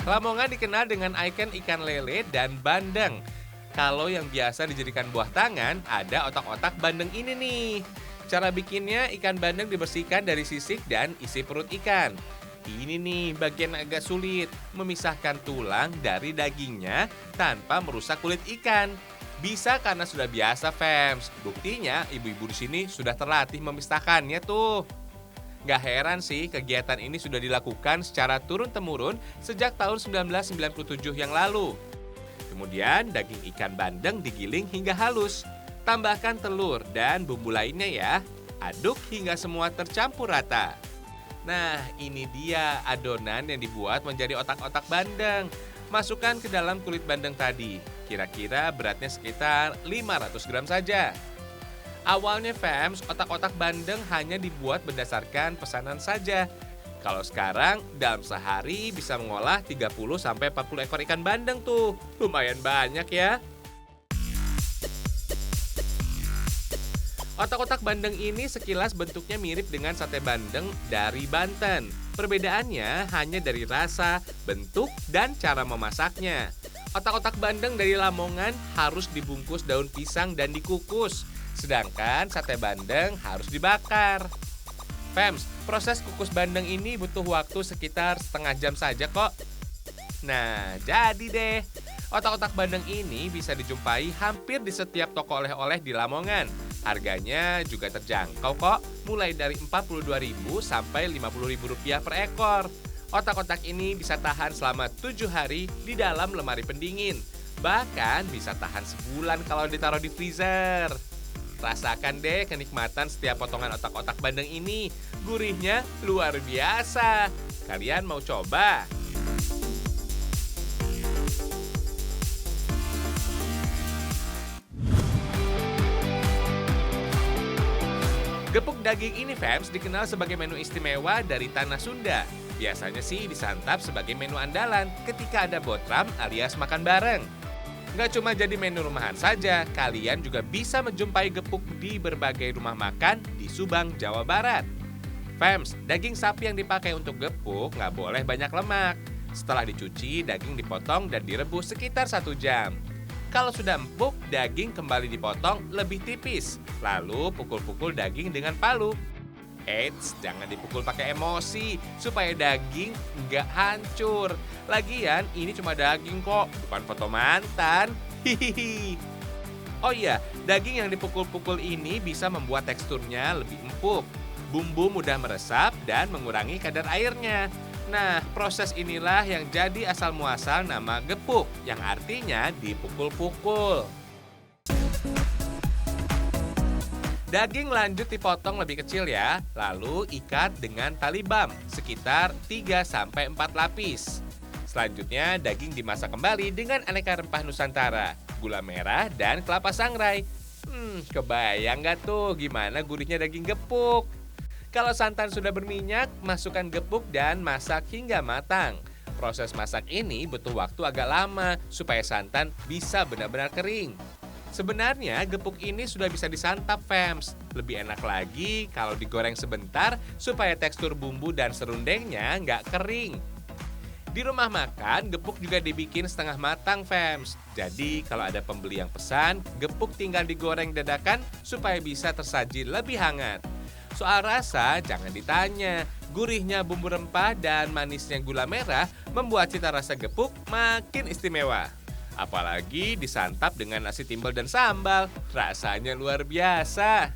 Lamongan dikenal dengan ikon ikan lele dan bandeng. Kalau yang biasa dijadikan buah tangan, ada otak-otak bandeng ini nih. Cara bikinnya, ikan bandeng dibersihkan dari sisik dan isi perut ikan. Ini nih bagian agak sulit, memisahkan tulang dari dagingnya tanpa merusak kulit ikan. Bisa karena sudah biasa, fams. Buktinya, ibu-ibu di sini sudah terlatih memisahkannya tuh. Gak heran sih, kegiatan ini sudah dilakukan secara turun-temurun sejak tahun 1997 yang lalu. Kemudian, daging ikan bandeng digiling hingga halus. Tambahkan telur dan bumbu lainnya ya. Aduk hingga semua tercampur rata. Nah, ini dia adonan yang dibuat menjadi otak-otak bandeng. Masukkan ke dalam kulit bandeng tadi. Kira-kira beratnya sekitar 500 gram saja. Awalnya, fams, otak-otak bandeng hanya dibuat berdasarkan pesanan saja. Kalau sekarang, dalam sehari bisa mengolah 30-40 ekor ikan bandeng tuh. Lumayan banyak ya. Otak-otak bandeng ini sekilas bentuknya mirip dengan sate bandeng dari Banten. Perbedaannya hanya dari rasa, bentuk, dan cara memasaknya. Otak-otak bandeng dari Lamongan harus dibungkus daun pisang dan dikukus. Sedangkan sate bandeng harus dibakar. Fams, proses kukus bandeng ini butuh waktu sekitar setengah jam saja kok. Nah, jadi deh. Otak-otak bandeng ini bisa dijumpai hampir di setiap toko oleh-oleh di Lamongan. Harganya juga terjangkau kok, mulai dari Rp42.000 sampai Rp50.000 per ekor. Otak-otak ini bisa tahan selama 7 hari di dalam lemari pendingin. Bahkan bisa tahan sebulan kalau ditaruh di freezer. Rasakan deh kenikmatan setiap potongan otak-otak bandeng ini. Gurihnya luar biasa. Kalian mau coba? Gepuk daging ini, fams, dikenal sebagai menu istimewa dari tanah Sunda. Biasanya sih disantap sebagai menu andalan ketika ada botram alias makan bareng. Nggak cuma jadi menu rumahan saja, kalian juga bisa menjumpai gepuk di berbagai rumah makan di Subang, Jawa Barat. Fams, daging sapi yang dipakai untuk gepuk nggak boleh banyak lemak. Setelah dicuci, daging dipotong dan direbus sekitar 1 jam. Kalau sudah empuk, daging kembali dipotong lebih tipis. Lalu pukul-pukul daging dengan palu. Eits, jangan dipukul pakai emosi, supaya daging nggak hancur. Lagian, ini cuma daging kok, bukan foto mantan. Hihihi. Oh iya, daging yang dipukul-pukul ini bisa membuat teksturnya lebih empuk. Bumbu mudah meresap dan mengurangi kadar airnya. Nah, proses inilah yang jadi asal-muasal nama gepuk, yang artinya dipukul-pukul. Daging lanjut dipotong lebih kecil ya, lalu ikat dengan tali bam, sekitar 3-4 lapis. Selanjutnya, daging dimasak kembali dengan aneka rempah Nusantara, gula merah, dan kelapa sangrai. Kebayang nggak tuh gimana gurihnya daging gepuk? Kalau santan sudah berminyak, masukkan gepuk dan masak hingga matang. Proses masak ini butuh waktu agak lama supaya santan bisa benar-benar kering. Sebenarnya gepuk ini sudah bisa disantap, fams. Lebih enak lagi kalau digoreng sebentar supaya tekstur bumbu dan serundengnya nggak kering. Di rumah makan, gepuk juga dibikin setengah matang, fams. Jadi kalau ada pembeli yang pesan, gepuk tinggal digoreng dadakan supaya bisa tersaji lebih hangat. Soal rasa, jangan ditanya. Gurihnya bumbu rempah dan manisnya gula merah membuat cita rasa gepuk makin istimewa. Apalagi disantap dengan nasi timbel dan sambal. Rasanya luar biasa.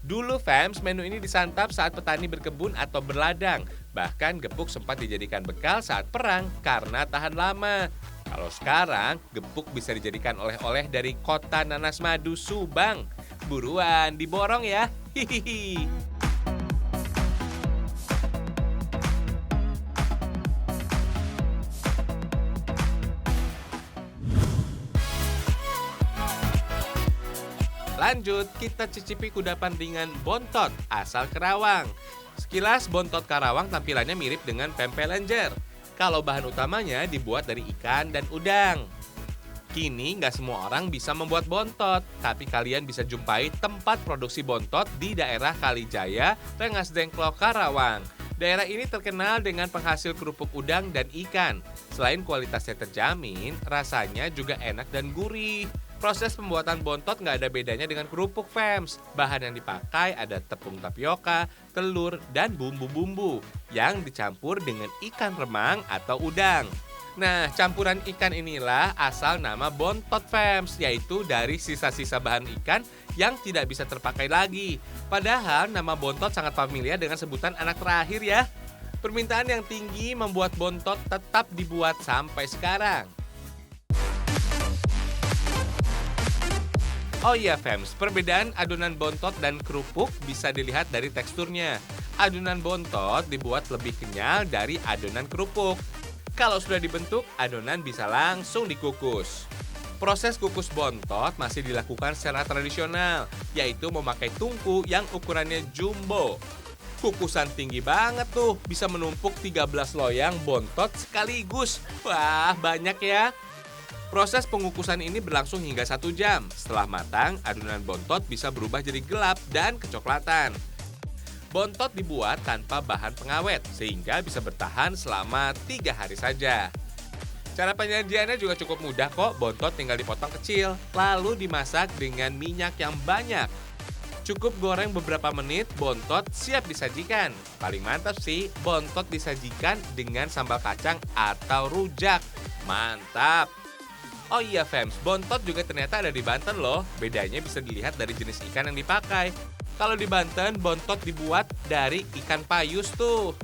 Dulu, fams, menu ini disantap saat petani berkebun atau berladang. Bahkan gepuk sempat dijadikan bekal saat perang karena tahan lama. Kalau sekarang, gepuk bisa dijadikan oleh-oleh dari kota nanas madu Subang. Buruan, diborong ya. Hihihi. Lanjut, kita cicipi kudapan ringan bontot asal Karawang. Sekilas bontot Karawang tampilannya mirip dengan pempek lenjer. Kalau bahan utamanya dibuat dari ikan dan udang. Kini nggak semua orang bisa membuat bontot, tapi kalian bisa jumpai tempat produksi bontot di daerah Kalijaya, Rengas Dengklok, Karawang. Daerah ini terkenal dengan penghasil kerupuk udang dan ikan. Selain kualitasnya terjamin, rasanya juga enak dan gurih. Proses pembuatan bontot nggak ada bedanya dengan kerupuk, fams. Bahan yang dipakai ada tepung tapioka, telur, dan bumbu-bumbu yang dicampur dengan ikan remang atau udang. Nah, campuran ikan inilah asal nama bontot, fams, yaitu dari sisa-sisa bahan ikan yang tidak bisa terpakai lagi. Padahal nama bontot sangat familiar dengan sebutan anak terakhir ya. Permintaan yang tinggi membuat bontot tetap dibuat sampai sekarang. Oh iya fams, perbedaan adonan bontot dan kerupuk bisa dilihat dari teksturnya. Adonan bontot dibuat lebih kenyal dari adonan kerupuk. Kalau sudah dibentuk, adonan bisa langsung dikukus. Proses kukus bontot masih dilakukan secara tradisional, yaitu memakai tungku yang ukurannya jumbo. Kukusan tinggi banget tuh, bisa menumpuk 13 loyang bontot sekaligus. Wah, banyak ya. Proses pengukusan ini berlangsung hingga 1 jam. Setelah matang, adonan bontot bisa berubah jadi gelap dan kecoklatan. Bontot dibuat tanpa bahan pengawet, sehingga bisa bertahan selama 3 hari saja. Cara penyajiannya juga cukup mudah kok, bontot tinggal dipotong kecil, lalu dimasak dengan minyak yang banyak. Cukup goreng beberapa menit, bontot siap disajikan. Paling mantap sih, bontot disajikan dengan sambal kacang atau rujak. Mantap! Oh iya fams, bontot juga ternyata ada di Banten loh. Bedanya bisa dilihat dari jenis ikan yang dipakai. Kalau di Banten, bontot dibuat dari ikan payus tuh.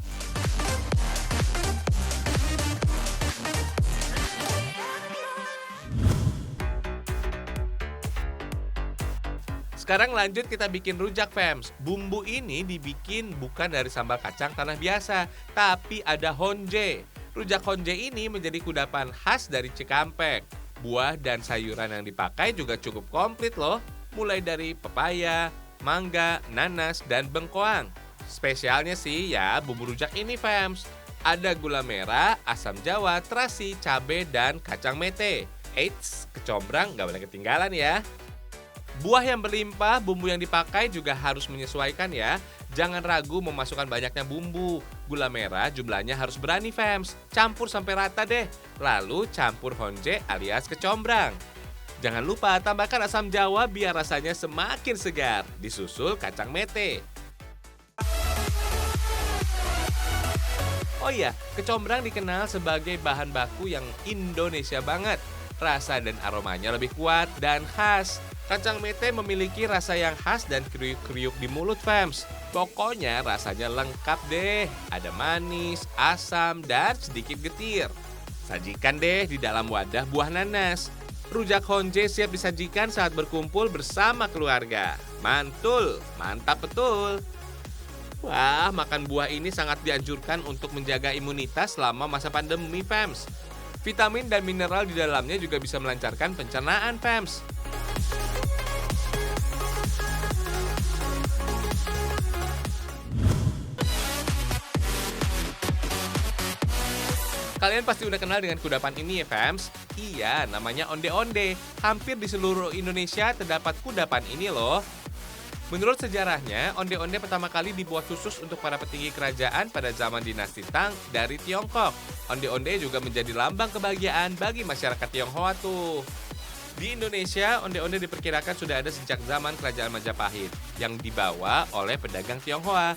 Sekarang lanjut kita bikin rujak fams. Bumbu ini dibikin bukan dari sambal kacang tanah biasa, tapi ada honje. Rujak honje ini menjadi kudapan khas dari Cikampek. Buah dan sayuran yang dipakai juga cukup komplit loh, mulai dari pepaya, mangga, nanas, dan bengkoang. Spesialnya sih ya bumbu rujak ini fams. Ada gula merah, asam jawa, terasi, cabai, dan kacang mete. Eits, kecombrang nggak boleh ketinggalan ya. Buah yang berlimpah, bumbu yang dipakai juga harus menyesuaikan ya. Jangan ragu memasukkan banyaknya bumbu. Gula merah jumlahnya harus berani fams. Campur sampai rata deh. Lalu campur honje alias kecombrang. Jangan lupa tambahkan asam jawa biar rasanya semakin segar. Disusul kacang mete. Oh iya, kecombrang dikenal sebagai bahan baku yang Indonesia banget. Rasa dan aromanya lebih kuat dan khas. Kacang mete memiliki rasa yang khas dan kriuk-kriuk di mulut fams. Pokoknya rasanya lengkap deh. Ada manis, asam, dan sedikit getir. Sajikan deh di dalam wadah buah nanas. Rujak honje siap disajikan saat berkumpul bersama keluarga. Mantul, mantap betul. Wah, makan buah ini sangat dianjurkan untuk menjaga imunitas selama masa pandemi fams. Vitamin dan mineral di dalamnya juga bisa melancarkan pencernaan fams. Kalian pasti udah kenal dengan kudapan ini ya fams? Iya, namanya onde-onde. Hampir di seluruh Indonesia terdapat kudapan ini loh. Menurut sejarahnya, onde-onde pertama kali dibuat khusus untuk para petinggi kerajaan pada zaman dinasti Tang dari Tiongkok. Onde-onde juga menjadi lambang kebahagiaan bagi masyarakat Tionghoa tuh. Di Indonesia, onde-onde diperkirakan sudah ada sejak zaman Kerajaan Majapahit yang dibawa oleh pedagang Tionghoa.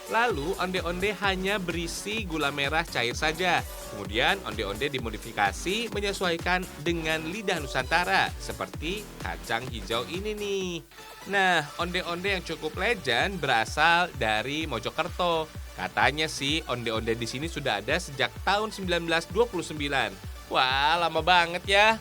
Lalu, onde-onde hanya berisi gula merah cair saja. Kemudian, onde-onde dimodifikasi menyesuaikan dengan lidah Nusantara, seperti kacang hijau ini nih. Nah, onde-onde yang cukup legend berasal dari Mojokerto. Katanya sih, onde-onde di sini sudah ada sejak tahun 1929. Wah, lama banget ya.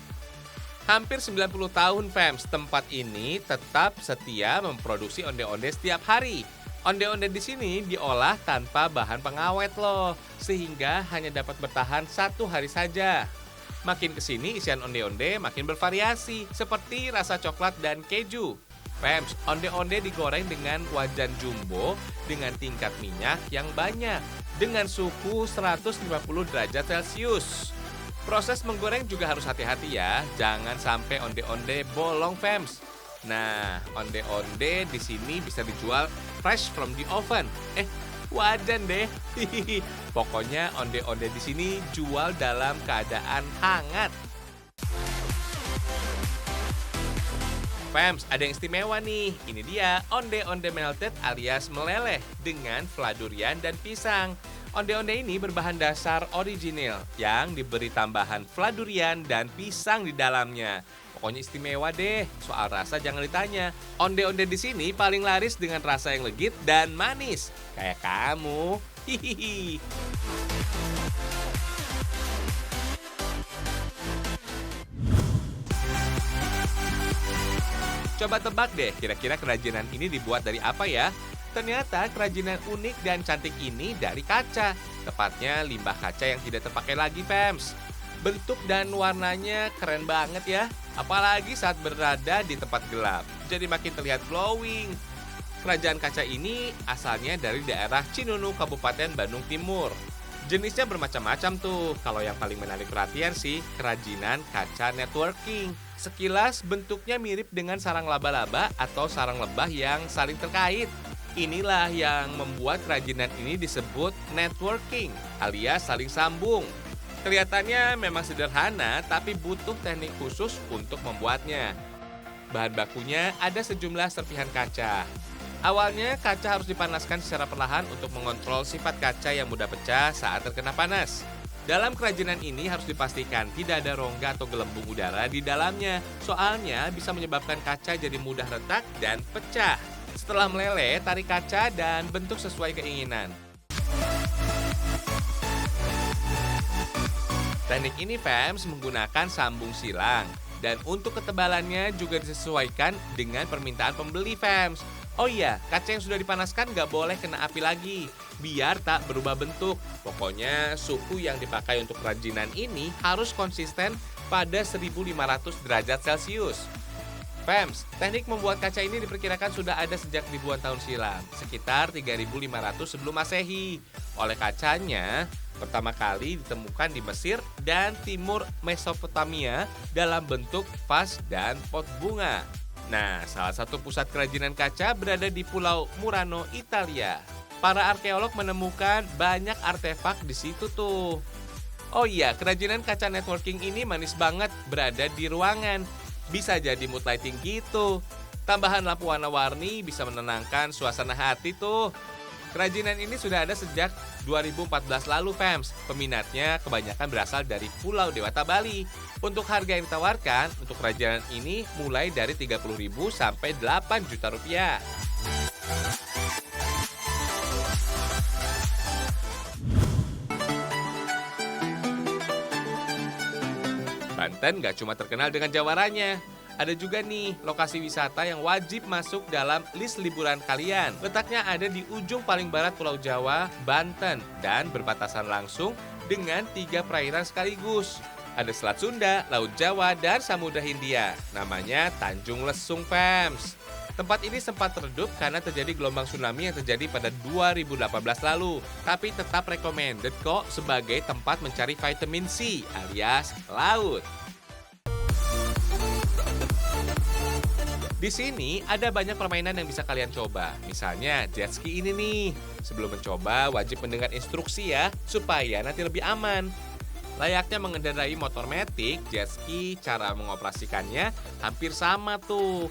Hampir 90 tahun fams, tempat ini tetap setia memproduksi onde-onde setiap hari. Onde-onde di sini diolah tanpa bahan pengawet loh, sehingga hanya dapat bertahan 1 hari saja. Makin kesini isian onde-onde makin bervariasi, seperti rasa coklat dan keju. Fams, onde-onde digoreng dengan wajan jumbo dengan tingkat minyak yang banyak, dengan suhu 150 derajat Celcius. Proses menggoreng juga harus hati-hati ya, jangan sampai onde-onde bolong fams. Nah, onde-onde di sini bisa dijual fresh from the oven. Wajan deh. Pokoknya onde-onde di sini jual dalam keadaan hangat. Fams, ada yang istimewa nih. Ini dia onde-onde melted alias meleleh dengan fladurian dan pisang. Onde-onde ini berbahan dasar original yang diberi tambahan fladurian dan pisang di dalamnya. Pokoknya istimewa deh. Soal rasa jangan ditanya. Onde-onde di sini paling laris dengan rasa yang legit dan manis. Kayak kamu. Hihihi. Coba tebak deh, kira-kira kerajinan ini dibuat dari apa ya? Ternyata kerajinan unik dan cantik ini dari kaca. Tepatnya limbah kaca yang tidak terpakai lagi, Fams. Bentuk dan warnanya keren banget ya. Apalagi saat berada di tempat gelap. Jadi makin terlihat glowing. Kerajaan kaca ini asalnya dari daerah Cinunu, Kabupaten Bandung Timur. Jenisnya bermacam-macam tuh. Kalau yang paling menarik perhatian sih, kerajinan kaca networking. Sekilas bentuknya mirip dengan sarang laba-laba atau sarang lebah yang saling terkait. Inilah yang membuat kerajinan ini disebut networking, alias saling sambung. Kelihatannya memang sederhana, tapi butuh teknik khusus untuk membuatnya. Bahan bakunya ada sejumlah serpihan kaca. Awalnya kaca harus dipanaskan secara perlahan untuk mengontrol sifat kaca yang mudah pecah saat terkena panas. Dalam kerajinan ini harus dipastikan tidak ada rongga atau gelembung udara di dalamnya. Soalnya bisa menyebabkan kaca jadi mudah retak dan pecah. Setelah meleleh, tarik kaca dan bentuk sesuai keinginan. Teknik ini Fams menggunakan sambung silang. Dan untuk ketebalannya juga disesuaikan dengan permintaan pembeli Fams. Oh iya, kaca yang sudah dipanaskan nggak boleh kena api lagi, biar tak berubah bentuk. Pokoknya suhu yang dipakai untuk kerajinan ini harus konsisten pada 1500 derajat Celcius. Fams, teknik membuat kaca ini diperkirakan sudah ada sejak ribuan tahun silam, sekitar 3500 sebelum Masehi. Oleh kacanya, pertama kali ditemukan di Mesir dan timur Mesopotamia dalam bentuk vas dan pot bunga. Nah, salah satu pusat kerajinan kaca berada di Pulau Murano, Italia. Para arkeolog menemukan banyak artefak di situ tuh. Oh iya, kerajinan kaca networking ini manis banget berada di ruangan. Bisa jadi mood lighting gitu. Tambahan lampu warna-warni bisa menenangkan suasana hati tuh. Kerajinan ini sudah ada sejak 2014 lalu, Fams. Peminatnya kebanyakan berasal dari Pulau Dewata, Bali. Untuk harga yang ditawarkan, untuk kerajinan ini mulai dari 30.000 sampai 8 juta rupiah. Banten gak cuma terkenal dengan jawarannya. Ada juga nih lokasi wisata yang wajib masuk dalam list liburan kalian. Letaknya ada di ujung paling barat Pulau Jawa, Banten, dan berbatasan langsung dengan 3 perairan sekaligus. Ada Selat Sunda, Laut Jawa, dan Samudra Hindia. Namanya Tanjung Lesung, Fams. Tempat ini sempat redup karena terjadi gelombang tsunami yang terjadi pada 2018 lalu. Tapi tetap recommended kok sebagai tempat mencari vitamin C alias laut. Di sini ada banyak permainan yang bisa kalian coba. Misalnya jet ski ini nih. Sebelum mencoba wajib mendengar instruksi ya, supaya nanti lebih aman. Layaknya mengendarai motor matic, jet ski cara mengoperasikannya hampir sama tuh.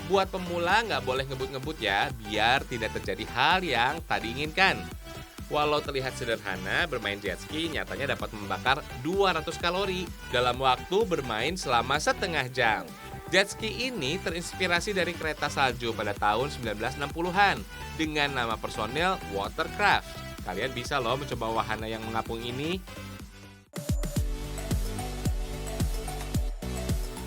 Buat pemula nggak boleh ngebut-ngebut ya, biar tidak terjadi hal yang tak diinginkan. Walau terlihat sederhana, bermain jet ski nyatanya dapat membakar 200 kalori dalam waktu bermain selama setengah jam. Jet ski ini terinspirasi dari kereta salju pada tahun 1960-an dengan nama personel Watercraft. Kalian bisa loh mencoba wahana yang mengapung ini.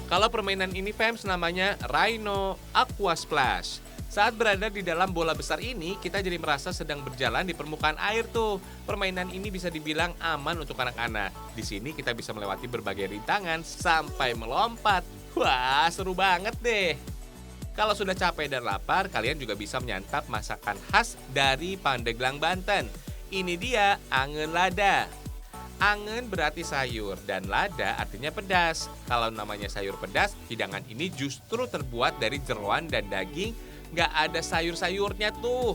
Kalau permainan ini Fams namanya Rhino Aqua Splash. Saat berada di dalam bola besar ini, kita jadi merasa sedang berjalan di permukaan air tuh. Permainan ini bisa dibilang aman untuk anak-anak. Di sini kita bisa melewati berbagai rintangan sampai melompat. Wah, seru banget deh. Kalau sudah capek dan lapar, kalian juga bisa menyantap masakan khas dari Pandeglang, Banten. Ini dia angen lada. Angen berarti sayur dan lada artinya pedas. Kalau namanya sayur pedas, hidangan ini justru terbuat dari jeroan dan daging. Nggak ada sayur-sayurnya tuh.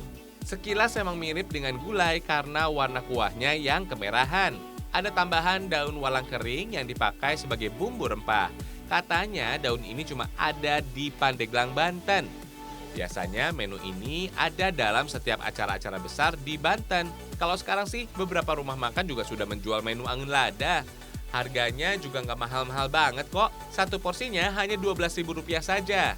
Sekilas memang mirip dengan gulai karena warna kuahnya yang kemerahan. Ada tambahan daun walang kering yang dipakai sebagai bumbu rempah. Katanya daun ini cuma ada di Pandeglang, Banten. Biasanya menu ini ada dalam setiap acara-acara besar di Banten. Kalau sekarang sih beberapa rumah makan juga sudah menjual menu angin lada. Harganya juga nggak mahal-mahal banget kok. Satu porsinya hanya Rp12.000 saja.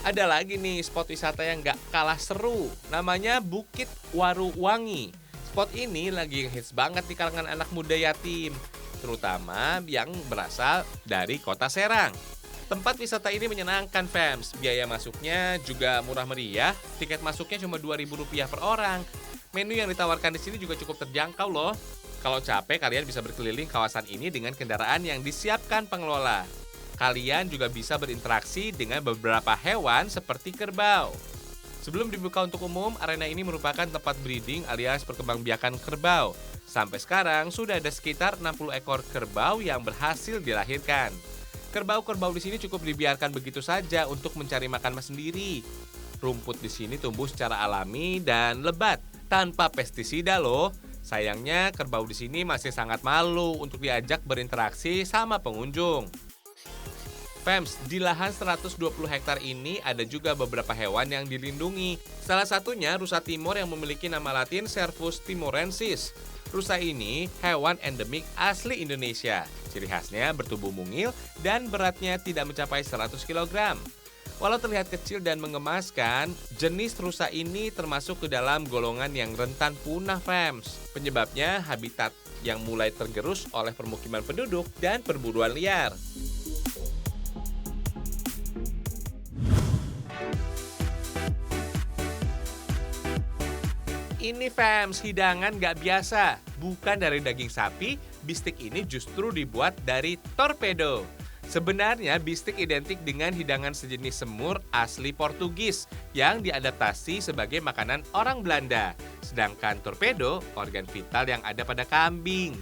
Ada lagi nih spot wisata yang nggak kalah seru. Namanya Bukit Waruwangi. Spot ini lagi hits banget di kalangan anak muda yatim, terutama yang berasal dari kota Serang. Tempat wisata ini menyenangkan, fams. Biaya masuknya juga murah meriah. Tiket masuknya cuma Rp2.000 per orang. Menu yang ditawarkan di sini juga cukup terjangkau loh. Kalau capek, kalian bisa berkeliling kawasan ini dengan kendaraan yang disiapkan pengelola. Kalian juga bisa berinteraksi dengan beberapa hewan seperti kerbau. Sebelum dibuka untuk umum, arena ini merupakan tempat breeding alias perkembangbiakan kerbau. Sampai sekarang sudah ada sekitar 60 ekor kerbau yang berhasil dilahirkan. Kerbau-kerbau di sini cukup dibiarkan begitu saja untuk mencari makan sendiri. Rumput di sini tumbuh secara alami dan lebat, tanpa pestisida loh. Sayangnya kerbau di sini masih sangat malu untuk diajak berinteraksi sama pengunjung. Fams, di lahan 120 hektar ini ada juga beberapa hewan yang dilindungi. Salah satunya rusa timur yang memiliki nama latin Cervus timorensis. Rusa ini hewan endemik asli Indonesia. Ciri khasnya bertubuh mungil dan beratnya tidak mencapai 100 kg. Walau terlihat kecil dan mengemaskan, jenis rusa ini termasuk ke dalam golongan yang rentan punah, Fams. Penyebabnya habitat yang mulai tergerus oleh permukiman penduduk dan perburuan liar. Ini fams, hidangan nggak biasa. Bukan dari daging sapi, bistik ini justru dibuat dari torpedo. Sebenarnya bistik identik dengan hidangan sejenis semur asli Portugis yang diadaptasi sebagai makanan orang Belanda. Sedangkan torpedo, organ vital yang ada pada kambing.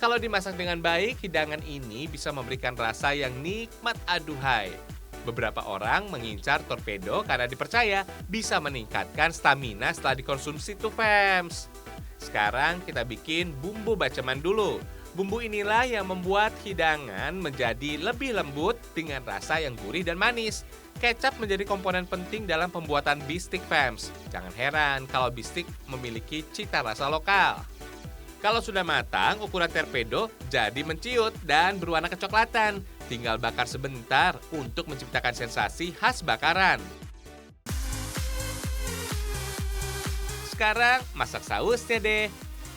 Kalau dimasak dengan baik, hidangan ini bisa memberikan rasa yang nikmat aduhai. Beberapa orang mengincar torpedo karena dipercaya bisa meningkatkan stamina setelah dikonsumsi tuh, fams. Sekarang kita bikin bumbu baceman dulu. Bumbu inilah yang membuat hidangan menjadi lebih lembut dengan rasa yang gurih dan manis. Kecap menjadi komponen penting dalam pembuatan bistik, fams. Jangan heran kalau bistik memiliki cita rasa lokal. Kalau sudah matang, ukuran torpedo jadi menciut dan berwarna kecoklatan. Tinggal bakar sebentar untuk menciptakan sensasi khas bakaran. Sekarang masak sausnya deh.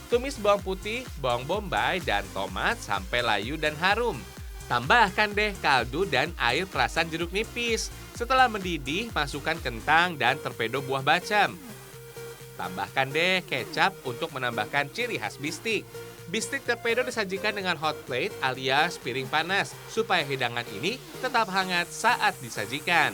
Tumis bawang putih, bawang bombay, dan tomat sampai layu dan harum. Tambahkan deh kaldu dan air perasan jeruk nipis. Setelah mendidih, masukkan kentang dan torpedo buah bacem. Tambahkan deh kecap untuk menambahkan ciri khas bistik. Bistik torpedo disajikan dengan hot plate alias piring panas supaya hidangan ini tetap hangat saat disajikan.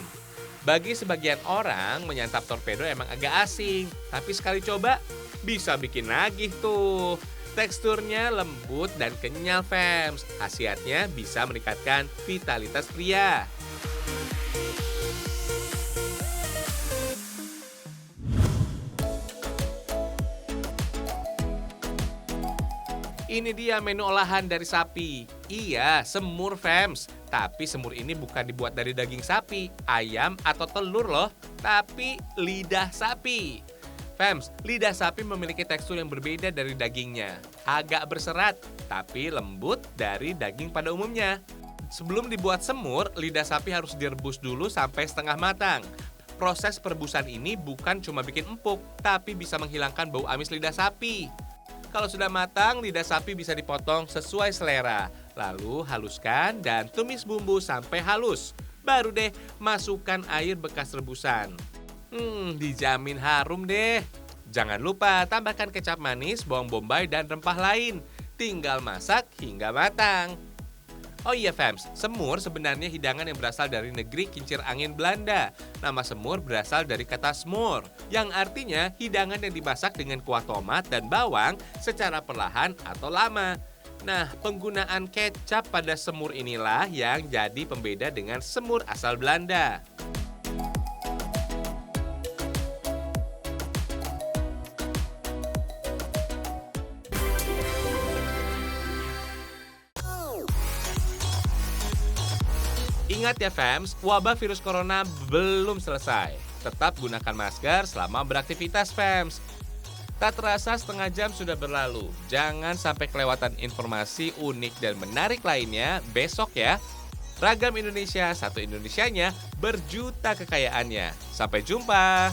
Bagi sebagian orang, menyantap torpedo emang agak asing, tapi sekali coba bisa bikin nagih tuh. Teksturnya lembut dan kenyal, fams. Khasiatnya bisa meningkatkan vitalitas pria. Ini dia menu olahan dari sapi. Iya, semur, fams. Tapi semur ini bukan dibuat dari daging sapi, ayam, atau telur loh. Tapi lidah sapi. Fams, lidah sapi memiliki tekstur yang berbeda dari dagingnya. Agak berserat, tapi lembut dari daging pada umumnya. Sebelum dibuat semur, lidah sapi harus direbus dulu sampai setengah matang. Proses perebusan ini bukan cuma bikin empuk, tapi bisa menghilangkan bau amis lidah sapi. Kalau sudah matang, lidah sapi bisa dipotong sesuai selera. Lalu haluskan dan tumis bumbu sampai halus. Baru deh masukkan air bekas rebusan. Dijamin harum deh. Jangan lupa tambahkan kecap manis, bawang bombay, dan rempah lain. Tinggal masak hingga matang. Oh iya, fams, semur sebenarnya hidangan yang berasal dari negeri kincir angin Belanda. Nama semur berasal dari kata smoor, yang artinya hidangan yang dimasak dengan kuah tomat dan bawang secara perlahan atau lama. Nah, penggunaan kecap pada semur inilah yang jadi pembeda dengan semur asal Belanda. Ingat ya fams, wabah virus corona belum selesai. Tetap gunakan masker selama beraktivitas fams. Tak terasa setengah jam sudah berlalu. Jangan sampai kelewatan informasi unik dan menarik lainnya besok ya. Ragam Indonesia, satu Indonesianya, berjuta kekayaannya. Sampai jumpa.